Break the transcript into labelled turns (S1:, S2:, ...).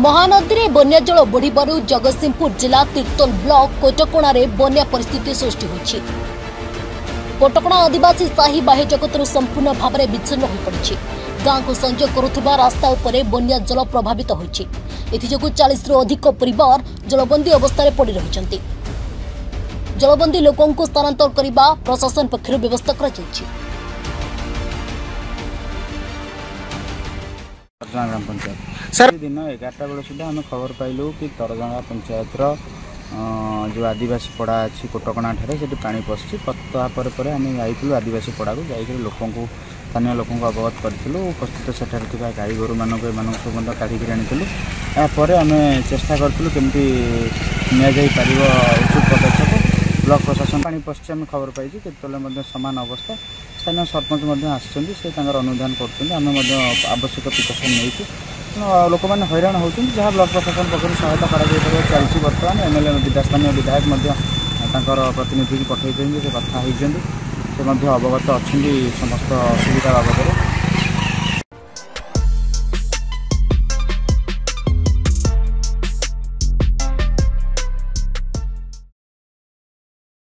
S1: महानदी में बन्या जल बढ़िबारु जगतसिंहपुर जिला तीर्तोल ब्लॉक कोटकोणार बन्या परिस्थिति सृष्टि होइछि। कोटकोणा आदिवासी साही बाह्य जगत संपूर्ण भाव में विच्छिन्न हो पड़ी। गाँव को संजोग करुवा रास्ता उपरे बन्या जल प्रभावित होइछि। एथिजोगु 40 रु अधिक परिवार जलबंदी अवस्था पड़ रही। जलबंदी लोकों को स्थानांतर करने प्रशासन पक्षर व्यवस्था कर
S2: ग्राम पंचायत सर दिन 11टा बेल सुधा आम खबर पाइलु कि तरजंगा पंचायत जो आदिवासी पड़ा अच्छी कोटकणा ठारे से पा पशि तापर आम जाइलु आदिवासी पड़ा को जाकर लोक स्थानीय लोक अवगत करूँ। उपस्थित सेठार गाई गोरु मानक सब काढ़िक आनी यापर आम चेष्टा करूँ केमती निपर उचित पदक्षेप। ब्लॉक प्रशासन पानी पशि आम खबर पाई तीर्तोल सामान अवस्था स्थानीय सरपंच आसर अनुधान करें आवश्यक प्रिकसन नहीं लोक मैंने हैरान होती जहाँ ब्लॉक प्रशासन पक्ष सहायता कर चलती। बर्तमान एमएलए स्थानीय विधायक प्रतिनिधि की पठाई से कथा होती अवगत अच्छा समस्त असुविधा बाबद।